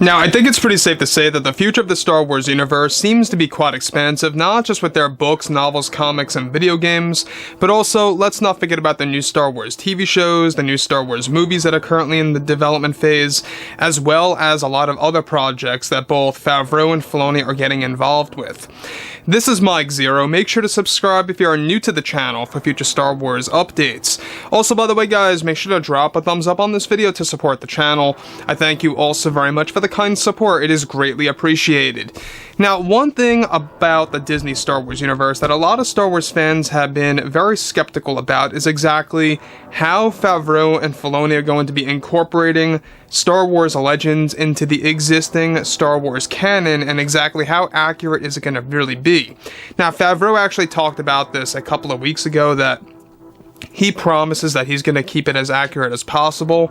Now, I think it's pretty safe to say that the future of the Star Wars universe seems to be quite expansive, not just with their books, novels, comics, and video games, but also, let's not forget about the new Star Wars TV shows, the new Star Wars movies that are currently in the development phase, as well as a lot of other projects that both FAVREAU and Filoni are getting involved with. This is Mike Zero. Make sure to subscribe if you are new to the channel for future Star Wars updates. Also, by the way, guys, make sure to drop a thumbs up on this video to support the channel. I thank you also very much for the kind support. It is greatly appreciated. Now, one thing about the Disney Star Wars universe that a lot of Star Wars fans have been very skeptical about is exactly how FAVREAU and Filoni are going to be incorporating Star Wars Legends into the existing Star Wars canon, and exactly how accurate is it going to really be. Now, FAVREAU actually talked about this a couple of weeks ago, that he promises that he's going to keep it as accurate as possible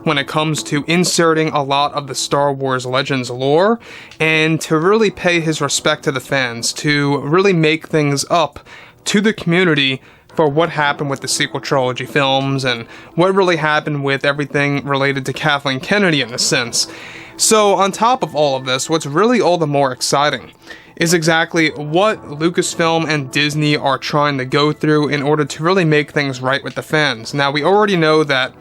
when it comes to inserting a lot of the Star Wars Legends lore, and to really pay his respect to the fans, to really make things up to the community for what happened with the sequel trilogy films, and what really happened with everything related to Kathleen Kennedy in a sense. So on top of all of this, what's really all the more exciting is exactly what Lucasfilm and Disney are trying to go through in order to really make things right with the fans. Now, we already know that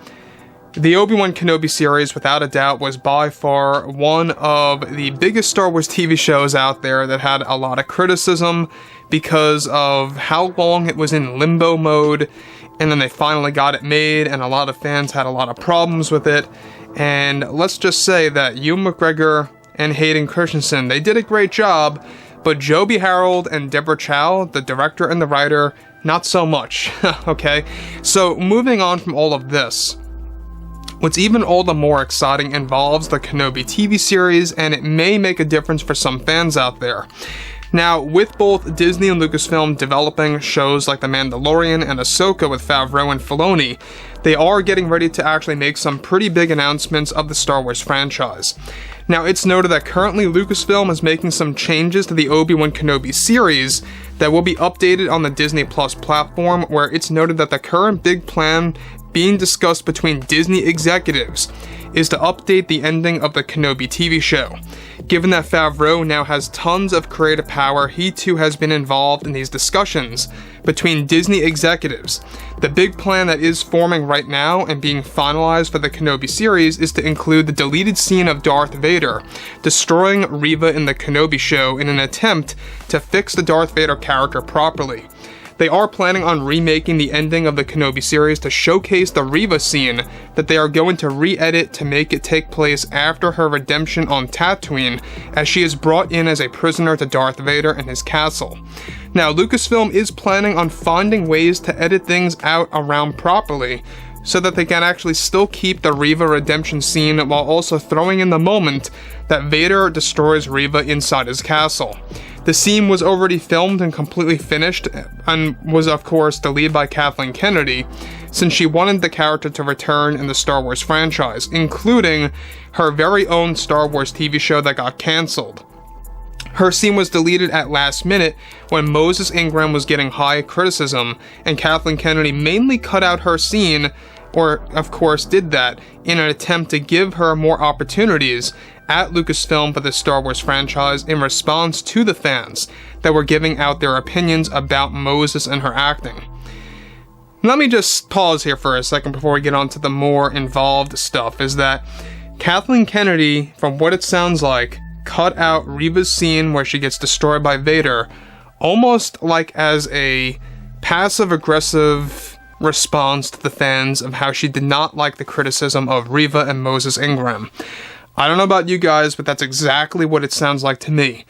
the Obi-Wan Kenobi series, without a doubt, was by far one of the biggest Star Wars TV shows out there that had a lot of criticism because of how long it was in limbo mode, and then they finally got it made, and a lot of fans had a lot of problems with it. And let's just say that Ewan McGregor and Hayden Christensen, they did a great job, but Joby Harold and Deborah Chow, the director and the writer, not so much. Okay, so moving on from all of this, what's even all the more exciting involves the Kenobi TV series, and it may make a difference for some fans out there. Now, with both Disney and Lucasfilm developing shows like The Mandalorian and Ahsoka with FAVREAU and Filoni, they are getting ready to actually make some pretty big announcements of the Star Wars franchise. Now, it's noted that currently Lucasfilm is making some changes to the Obi-Wan Kenobi series that will be updated on the Disney Plus platform, where it's noted that the current big plan being discussed between Disney executives is to update the ending of the Kenobi TV show. Given that FAVREAU now has tons of creative power, he too has been involved in these discussions between Disney executives. The big plan that is forming right now and being finalized for the Kenobi series is to include the deleted scene of Darth Vader destroying Reva in the Kenobi show in an attempt to fix the Darth Vader character properly. They are planning on remaking the ending of the Kenobi series to showcase the Reva scene that they are going to re-edit to make it take place after her redemption on Tatooine, as she is brought in as a prisoner to Darth Vader in his castle. Now, Lucasfilm is planning on finding ways to edit things out around properly, so that they can actually still keep the Reva redemption scene while also throwing in the moment that Vader destroys Reva inside his castle. The scene was already filmed and completely finished, and was of course deleted by Kathleen Kennedy, since she wanted the character to return in the Star Wars franchise, including her very own Star Wars TV show that got cancelled. Her scene was deleted at last minute when Moses Ingram was getting high criticism, and Kathleen Kennedy mainly cut out her scene, or of course did that, in an attempt to give her more opportunities at Lucasfilm for the Star Wars franchise in response to the fans that were giving out their opinions about Moses and her acting. Let me just pause here for a second before we get on to the more involved stuff, is that Kathleen Kennedy, from what it sounds like, cut out Reva's scene where she gets destroyed by Vader, almost like as a passive-aggressive response to the fans of how she did not like the criticism of Reva and Moses Ingram. I don't know about you guys, but that's exactly what it sounds like to me.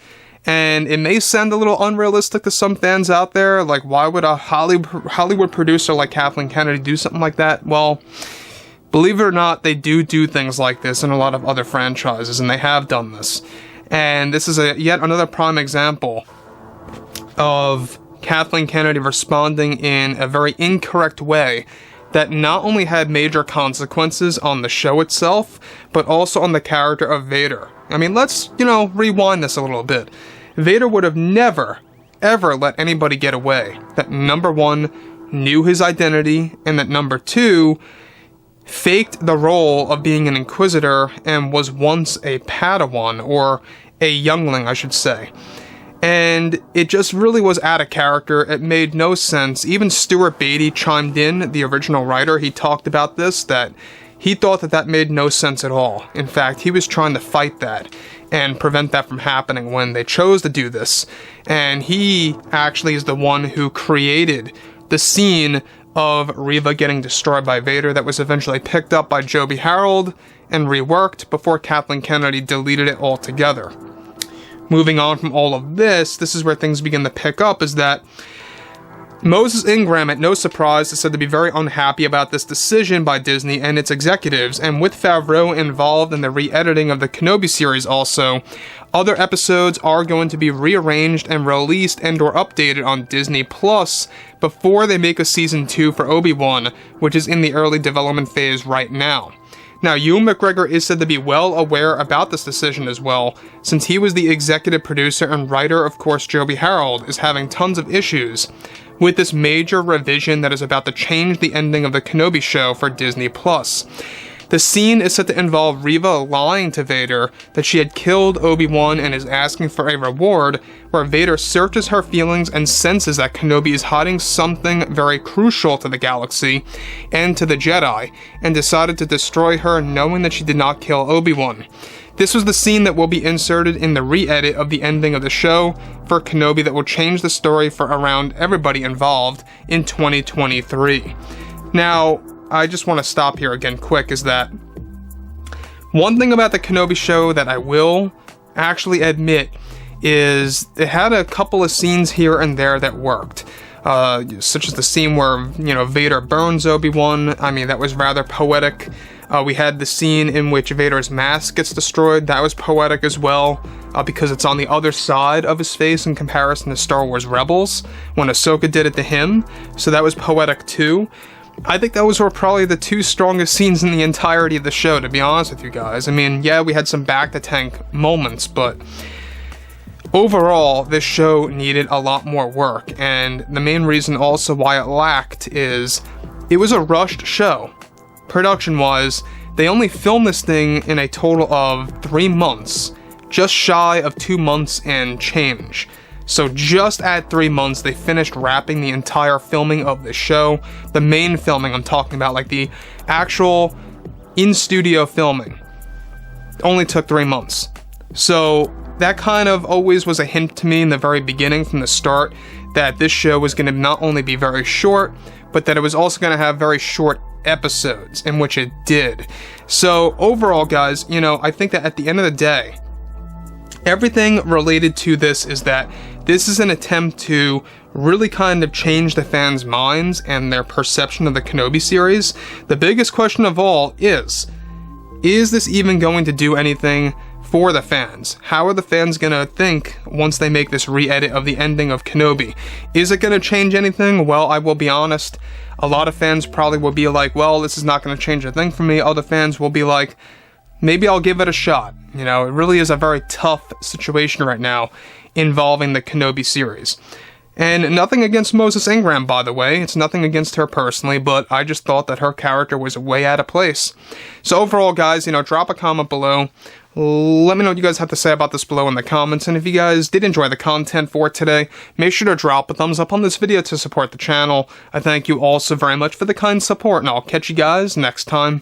And it may sound a little unrealistic to some fans out there, like why would a Hollywood producer like Kathleen Kennedy do something like that? Well, believe it or not, they do things like this in a lot of other franchises, and they have done this. And this is yet another prime example of Kathleen Kennedy responding in a very incorrect way that not only had major consequences on the show itself, but also on the character of Vader. I mean, let's, rewind this a little bit. Vader would have never, ever let anybody get away that, number one, knew his identity, and that, number two, faked the role of being an Inquisitor and was once a Padawan, or a youngling, I should say. And it just really was out of character. It made no sense. Even Stuart Beattie chimed in, the original writer. He talked about this, that he thought that made no sense at all. In fact, he was trying to fight that and prevent that from happening when they chose to do this. And he actually is the one who created the scene of Reva getting destroyed by Vader that was eventually picked up by Joby Harold and reworked before Kathleen Kennedy deleted it altogether. Moving on from all of this is where things begin to pick up, is that Moses Ingram, at no surprise, is said to be very unhappy about this decision by Disney and its executives, and with Favreau involved in the re-editing of the Kenobi series also, other episodes are going to be rearranged and released and or updated on Disney Plus before they make a season 2 for Obi-Wan, which is in the early development phase right now. Now, Ewan McGregor is said to be well aware about this decision as well, since he was the executive producer and writer. Of course, Joby Harold is having tons of issues with this major revision that is about to change the ending of the Kenobi show for Disney Plus. The scene is said to involve Reva lying to Vader that she had killed Obi-Wan and is asking for a reward, where Vader searches her feelings and senses that Kenobi is hiding something very crucial to the galaxy and to the Jedi, and decided to destroy her knowing that she did not kill Obi-Wan. This was the scene that will be inserted in the re-edit of the ending of the show for Kenobi that will change the story for around everybody involved in 2023. Now, I just want to stop here again quick, is that one thing about the Kenobi show that I will actually admit is it had a couple of scenes here and there that worked. Such as the scene where, Vader burns Obi-Wan. I mean, that was rather poetic. We had the scene in which Vader's mask gets destroyed. That was poetic as well, because it's on the other side of his face in comparison to Star Wars Rebels, when Ahsoka did it to him. So that was poetic too. I think those were probably the two strongest scenes in the entirety of the show, to be honest with you guys. I mean, yeah, we had some back-to-tank moments, but overall, this show needed a lot more work, and the main reason also why it lacked is it was a rushed show. Production-wise, they only filmed this thing in a total of 3 months, just shy of 2 months and change. So just at 3 months, they finished wrapping the entire filming of the show. The main filming I'm talking about, like the actual in-studio filming, only took 3 months. So that kind of always was a hint to me in the very beginning, from the start, that this show was going to not only be very short, but that it was also going to have very short episodes, in which it did. So overall, guys, I think that at the end of the day, everything related to this is that this is an attempt to really kind of change the fans' minds and their perception of the Kenobi series. The biggest question of all is this even going to do anything for the fans? How are the fans going to think once they make this re-edit of the ending of Kenobi? Is it going to change anything? Well, I will be honest, a lot of fans probably will be like, well, this is not going to change a thing for me. Other fans will be like, maybe I'll give it a shot. It really is a very tough situation right now involving the Kenobi series. And nothing against Moses Ingram, by the way. It's nothing against her personally, but I just thought that her character was way out of place. So overall, guys, drop a comment below. Let me know what you guys have to say about this below in the comments, and if you guys did enjoy the content for today, make sure to drop a thumbs up on this video to support the channel. I thank you all so very much for the kind support, and I'll catch you guys next time.